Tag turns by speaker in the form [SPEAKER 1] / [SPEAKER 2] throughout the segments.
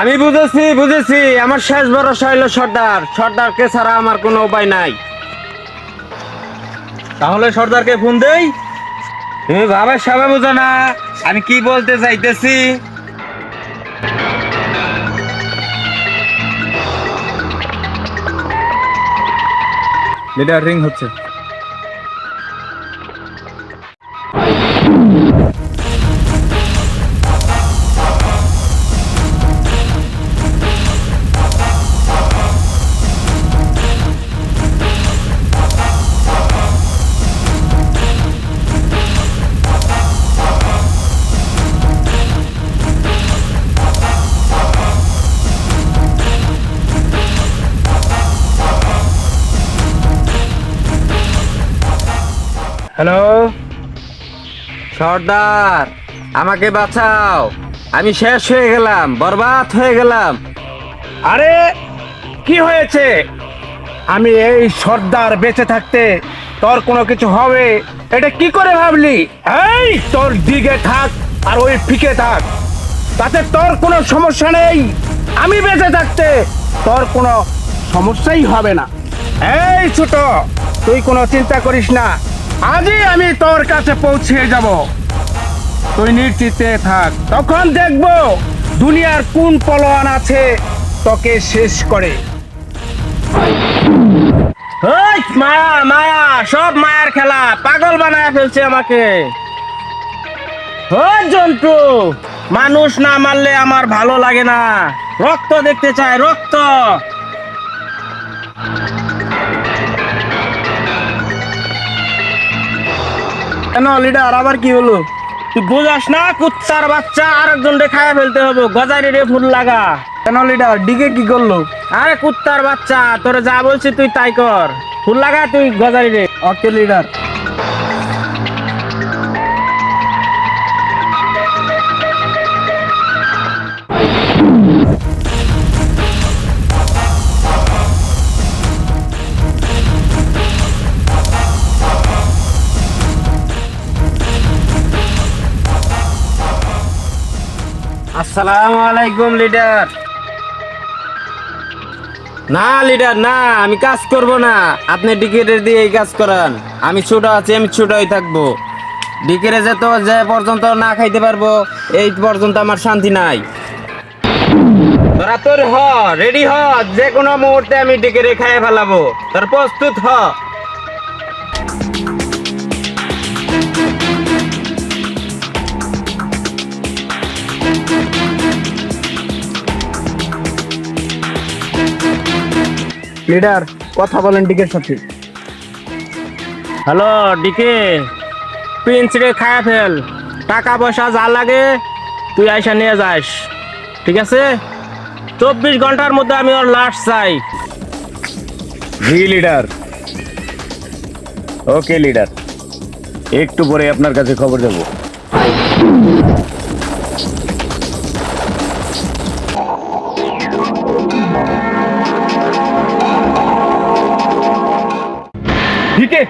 [SPEAKER 1] আমি বুঝেছি আমার শেষ ভরসা হইল সর্দারকে ছাড়া আমার কোনো উপায় নাই।
[SPEAKER 2] তাহলে সর্দারকে ফোন দেই।
[SPEAKER 1] তুমি ভাবে সবে বুঝো না আমি কি বলতে চাইতেছি।
[SPEAKER 2] লিডার রিং হচ্ছে।
[SPEAKER 1] হ্যালো সর্দার, আমাকে বাঁচাও, আমি শেষ হয়ে গেলাম, বরবাদ হয়ে গেলাম।
[SPEAKER 3] আরে কি হয়েছে? আমি এই সর্দার বেঁচে থাকতে তোর কোনো কিছু হবে এটা কি করে ভাবলি? এই তোর দিকে থাক আর ওই ফিকে থাক, তাতে তোর কোনো সমস্যা নেই। আমি বেঁচে থাকতে তোর কোনো সমস্যাই হবে না। এই ছোট, তুই কোনো চিন্তা করিস না, আজই আমি তোর কাছে পৌঁছে যাব। তুই নিশ্চিন্তে থাক, তখন দেখবো দুনিয়ার কোন পলোয়ান আছে তোকে শেষ করে।
[SPEAKER 1] এই মায়া মায়া, সব মায়ার খেলা, পাগল বানায় ফেলছে আমাকে। ওই জন্টু, মানুষ না মারলে আমার ভালো লাগে না, রক্ত দেখতে চাই, রক্ত।
[SPEAKER 3] কেন লিডার, আবার কি হলো?
[SPEAKER 1] তুই বুঝাস না, কুত্তার বাচ্চা, আরেকজন রে খায়া ফেলতে হবে, গজারি রে ফুল লাগা।
[SPEAKER 3] কেন লিডার, ডিকে কি করলো?
[SPEAKER 1] আরে কুত্তার বাচ্চা, তোরে যা বলছি তুই তাই কর, ফুল লাগা তুই গজারি রে।
[SPEAKER 3] ওকে লিডার।
[SPEAKER 1] আসসালামু আলাইকুম লিডার। না লিডার না, আমি কাজ করব না, আপনি ডিকেটে দিয়ে এই কাজ করান। আমি ছোট আছি, আমি ছোটই থাকবো। ডিকেটে যেত যে পর্যন্ত না খাইতে পারবো এই পর্যন্ত আমার শান্তি নাই। তোরা তোর হ, রেডি হ, যে কোনো মুহূর্তে আমি ডিকেটে খাইয়ে ফেলাবো, তোর প্রস্তুত হ।
[SPEAKER 3] লিডার কথা বলেন ডিকের সাথে।
[SPEAKER 1] হ্যালো ডিকে, প্রিন্স রে খায়া ফেল, টাকা পয়সা যা লাগে তুই আইসা নিয়ে যাস, ঠিক আছে? 24 ঘন্টার মধ্যে আমি ওর লাশ চাই।
[SPEAKER 4] জি লিডার। ওকে লিডার, একটু পরে আপনার কাছে খবর দেব।
[SPEAKER 3] ডিকে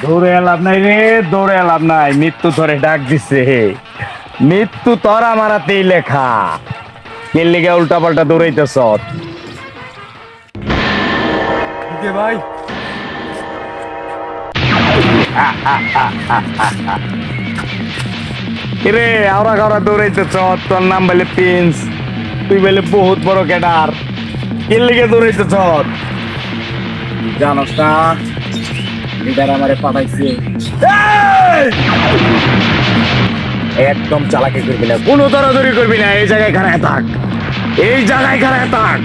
[SPEAKER 4] দৌড়ে লাভ নাই রে, দৌড়ে লাভ নাই, মৃত্যু ধরে ডাক দিছে। মৃত্যু তোর আমার হাতেই লেখা। কেন লিগে উল্টা পাল্টা দৌড়াইতেছ?
[SPEAKER 2] ভাই
[SPEAKER 4] রে আওরা গাওরা দৌড়াইতেছ, তোর নাম বলে প্রিন্স, তুই বলে বহুত বড় ক্যাডার, কেন লিগে দৌড়াইতেছ? জানোস না লিডার আমারে পাঠাইছে। একদম চালাকি করবি না, কোনো দরাদরি করবি না, এই জায়গায় খারাপ থাক, এই জায়গায় খারাপ থাক।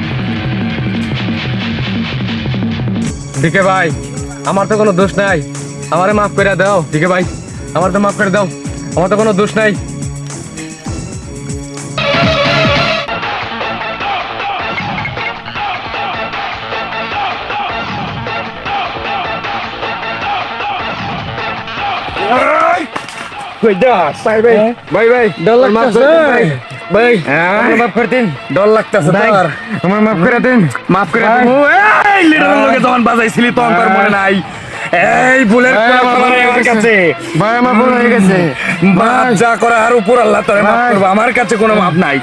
[SPEAKER 2] ডিকে ভাই, আমার তো কোনো দোষ নাই, আমারে মাফ করে দাও। ডিকে ভাই, আমার তো মাফ করে দাও, আমার তো কোনো দোষ নাই।
[SPEAKER 3] কই যাস? ভাই ভাই ভাই ভাই
[SPEAKER 2] ডর
[SPEAKER 3] মাফ
[SPEAKER 2] লাগতেছে
[SPEAKER 3] করে দিন ভাই।
[SPEAKER 2] আমার মাফ করে দিন,
[SPEAKER 3] ডর লাগতেছে
[SPEAKER 2] ভাই,
[SPEAKER 3] তোর।
[SPEAKER 2] আমার মাফ করে দিন, মাফ করে দিন।
[SPEAKER 4] এই লিডারের লগে যখন বাজাইছিলি তখন তোর মনে নাই?
[SPEAKER 3] এই ভুলের আমার কাছে
[SPEAKER 2] ভাই আমার ভুল হয়ে গেছে
[SPEAKER 3] মাপ যা করা আর উপর আল্লাহ তোরে মাফ
[SPEAKER 2] ভাই।
[SPEAKER 3] করবে, আমার কাছে কোনো মাপ নাই।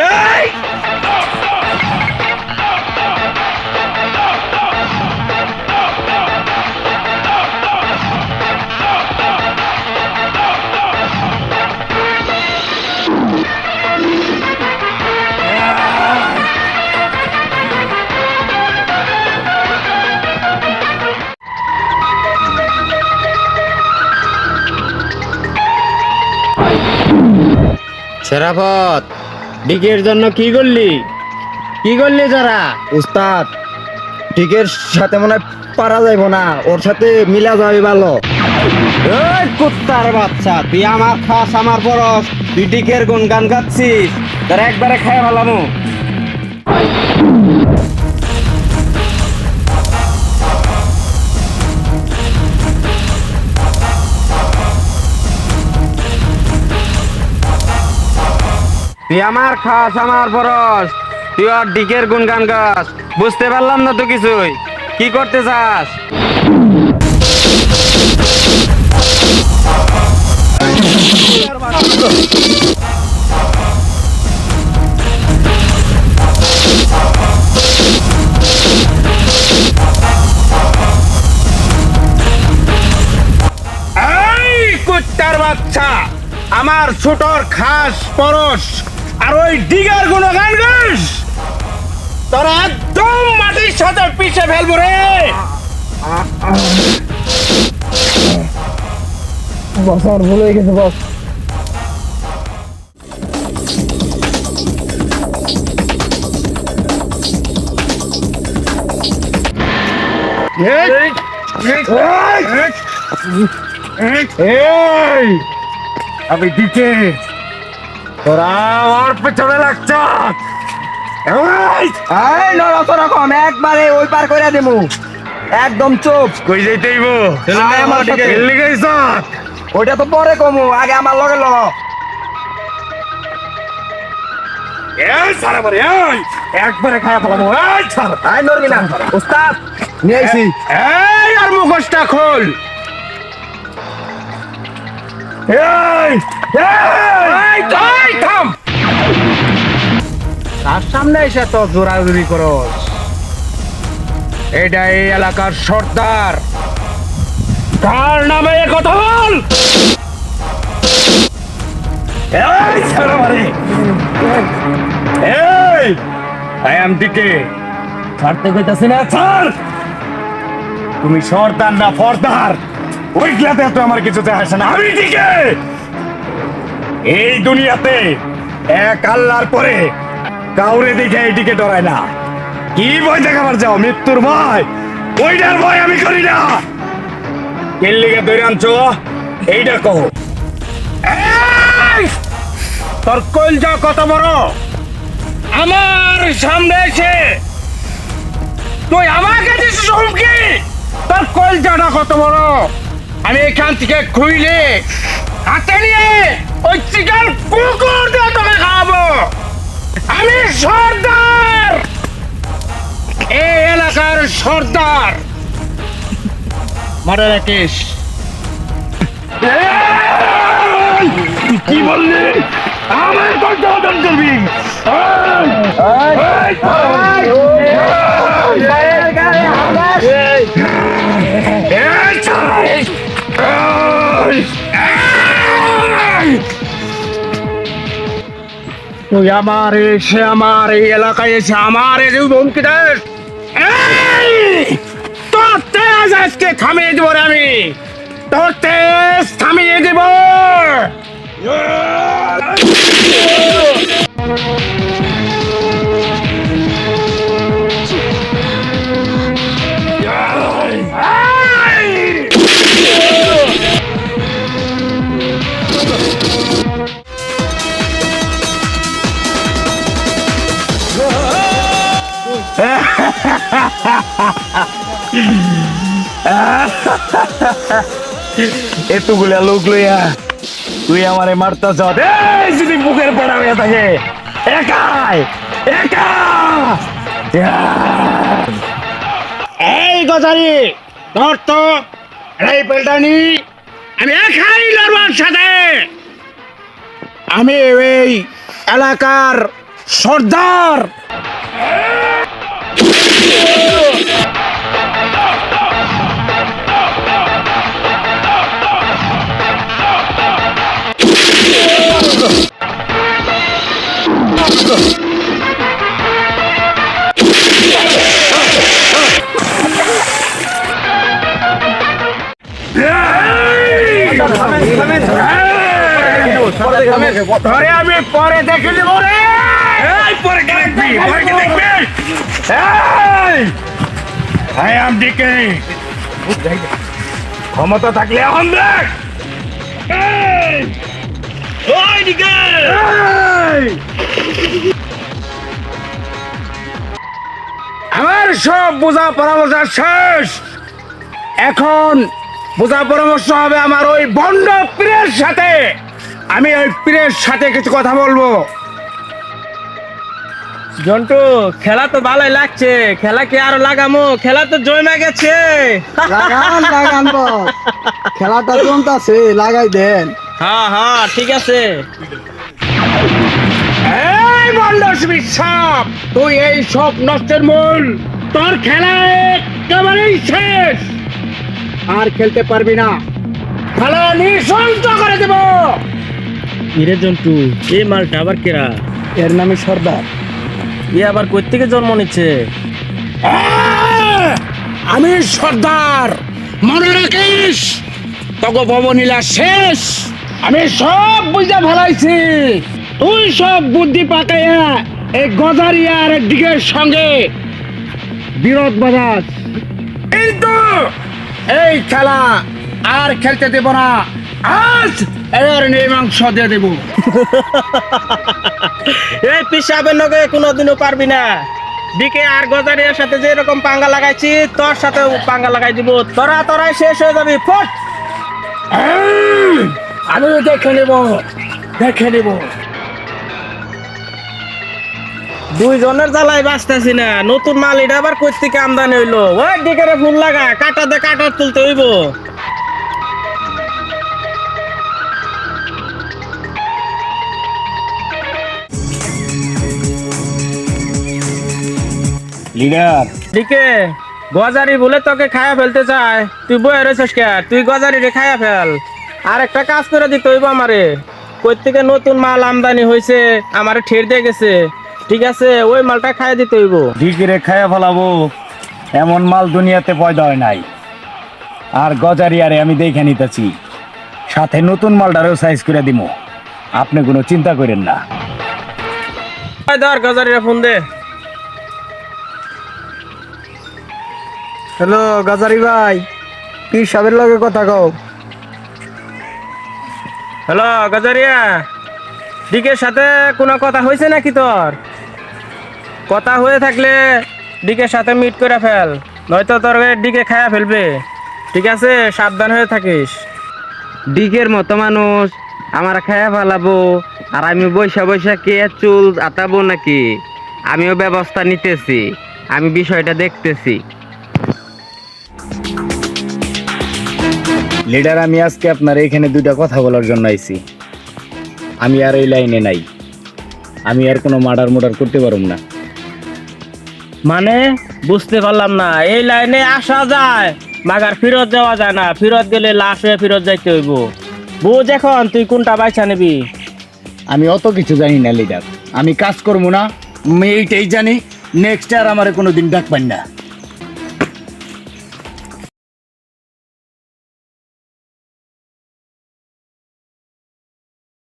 [SPEAKER 3] এই
[SPEAKER 1] সেরাফত, ডিকের জন্য কি করলি? কি করলি যারা?
[SPEAKER 5] উস্তাদ টিকের সাথে মনে হয় পারা যাইব না, ওর সাথে মিলা যাবে ভালো।
[SPEAKER 1] এই কুত্তার বাচ্চা, তুই আমার খাস আমার বরস, তুই ডিকের গুন গান গাচ্ছিস, তার একবারে খায় ভালামু। তুই আমার খাস আমার বরস, তুই আর ডিকের গুন গান গাছ, বুঝতে পারলাম না তো কিছুই। কি করতে চাস?
[SPEAKER 3] এই কুত্তার বাচ্চা, আমার ছোটর খাস পরশ আর ওই ডিগার গুণগান গাস, তোরা একদম মাটির সাথে পিছে ফেলবো রে।
[SPEAKER 5] বস আমার ভুল হয়ে গেছে বস।
[SPEAKER 3] এই আমি দিকে তোরা আমার পেছনে লাগছ।
[SPEAKER 5] এই নড়াচড়া কম, একবারে ওই পার করে দেবো, একদম চুপ।
[SPEAKER 3] কই যাইতেইব?
[SPEAKER 5] আয় আমার সাথে।
[SPEAKER 3] এলি গাইছ?
[SPEAKER 5] ওইটা তো পরে কমু, আগে আমার লগে ল।
[SPEAKER 3] এই সারা বারে এই একবারে খায়া ফেলামু। এই ছাড়,
[SPEAKER 5] আই নড়বি না উস্তাদ, নিয়ে আইছি।
[SPEAKER 3] এই আর মুখোশটা খোল। এই এই এই থাম। তার সামনে এসে তো জোরাজুরি করস? এটা এই এলাকার সর্দার, কার নামে এ কথা বল? এই ছাড়া মারে। এই আই এম ডিকে, ছাড়তে কইতাছি না, ছাড়। তুমি সর্দার না ফর্দার, ওইগুলাতে তো আমার কিছু যায় আসে না। আমি ডিকে, এই দুনিয়াতে এক আল্লাহর পরে কাউরে দেখে এই দিকে ডরায় না। কি ভয় দেখাবার যাও? মৃত্যুর ভয়? ওইটার ভয় আমি করি না। কেল্লিকে ধরে আনছো এইটা কহ। এই! তোর কলজা কত বড়? আমার সামনে এসে তুই আমাকে দিছিস হুমকি? তোর কলজাটা কত বড়? আমি এখান থেকে খুইলে হাতে নিয়ে ওই চিকেন কুকুর দিয়ে তোকে খাওয়াবো। আমি সর্দার, এই এলাকার সর্দার। মারা রাকেশ, কি বললি? আমার কলজা ওজন করবি? তুই আমার এসে আমার এই এলাকায় এসে আমার এই হুমকি দেশ? তোর তেজ আজকে থামিয়ে দেবো রে আমি, তোর তেজ থামিয়ে দেব। এতগুলা লোক লইয়া তুই আমারে মারতা যত, যদি বুকের পড়া হয়ে থাকে একাই একা। এই গজারি, তোর তো এই পেলটানি আমি একাই লড়বো ওর সাথে। আমি এই এলাকার সর্দার। ধরে আমি পরে দেখে নেব রে। পরে কে দেখবি? পরে কে দেখবি? I am DK। ক্ষমতা থাকলে এখন দেখ। ওই DK! আমার সব বোঝা পরামর্শ শেষ। এখন বোঝা পরামর্শ হবে আমার ওই বন্ড পীরের সাথে। আমি ওই পীরের সাথে কিছু কথা বলবো।
[SPEAKER 1] জন্টু খেলা তো ভালোই লাগছে, খেলা কি আরো লাগামো? খেলা তো জমে গেছে।
[SPEAKER 5] লাগান বস, খেলাটা জমতাছে, লাগাই দেন।
[SPEAKER 1] হ্যাঁ হ্যাঁ ঠিক আছে।
[SPEAKER 3] এই বন্ড সাপ, তুই এই সব নষ্টের মূল। তোর খেলা একেবারেই শেষ, আর খেলতে পারবি না। খেলা নিঃশংস করে দেব।
[SPEAKER 1] ইরে জন্টু, এই মালটা আবার কেরা?
[SPEAKER 5] এর নামে সর্দার।
[SPEAKER 1] এ আবার কই থেকে জন্ম নিচ্ছে?
[SPEAKER 3] আমি সর্দার, মনে রাখিস। তগো ভবনীলা শেষ। আমি সব বুঝে ফেলাইছি। তুই সব বুদ্ধি পাকাইয়া এই গজারিয়ার দিকের সঙ্গে বিরোধ বাজাস, কিন্তু এই খেলা আর খেলতে দেব না। আজ এর মীমাংস দিয়ে দেব।
[SPEAKER 1] এই পিসাবের নগে কোনোদিনও পারবি না। দিকে আর গজারিয়ার সাথে যে এরকম পাঙ্গা লাগাইছি, তোর সাথে পাঙ্গা লাগাই দিব। তোরাই শেষ হয়ে যাবি। ফট!
[SPEAKER 3] আমি দেখে নেব।
[SPEAKER 1] দুইজনের জ্বালাই বাঁচতেছি না। নতুন মাল এটা আবার কই থেকে আমদানি হইলো? ওই দিকে ফুল লাগা, কাটা দে, কাটা তুলতে হইব।
[SPEAKER 4] লিডার,
[SPEAKER 1] দিকে গজারি বলে তোকে খায়া ফেলতে চায়, তুই বয়ে রয়েছিস কে? তুই গজারি রে খায়া ফেল। আর একটা কাজ করে দিতে হইব আমারে। কই থেকে নতুন মাল আমদানি হয়েছে, আমারে ঠের দিয়ে গেছে। ঠিক আছে, ওই মালটা খাইয়া দিতে হইব।
[SPEAKER 4] ঢিকিরে খাইয়া ফেলাবো এমন মাল দুনিয়াতে পয়দা হয় নাই। আর গজারিয়ারে আমি দেখে নিতেছি, সাথে নতুন মালটারেও সাইজ করে দিব। আপনি কোনো চিন্তা করেন না।
[SPEAKER 1] ওই ধর গজারিরা ফোন দে।
[SPEAKER 5] হ্যালো গাজারি ভাই, পীর সাহেবের লগে কথা কও।
[SPEAKER 1] হ্যালো গজারিয়া, ডিকের সাথে কোনো কথা হয়েছে নাকি তোর? কথা হয়ে থাকলে ডিকের সাথে মিট করে ফেল, নয়তো তোর ডিকে খায়া ফেলবে। ঠিক আছে, সাবধান হয়ে থাকিস। ডিকের মতো মানুষ আমার খায়া ফেলাবো, আর আমি বৈশা কে চুল আতাবো নাকি? আমিও ব্যবস্থা নিতেছি, আমি বিষয়টা দেখতেছি।
[SPEAKER 4] লিডার, আমি আজকে আপনার এখানে দুইটা কথা বলার জন্য আইছি। আমি আর এই লাইনে নাই, আমি আর কোনো মার্ডার করতে পারুম না।
[SPEAKER 1] মানে বুঝতে পারলাম না। এই লাইনে আসা যায়, মাগার ফিরত যাওয়া যায় না। ফিরত গেলে লাশ হয়ে ফিরত যাইতে হইব। বুঝ এখন তুই কোনটা বাইছা নিবি।
[SPEAKER 4] আমি অত কিছু জানি না লিডার, আমি কাজ করবো না, আমি এইটাই জানি। নেক্সট আর আমার কোনোদিন ডাকবেন না।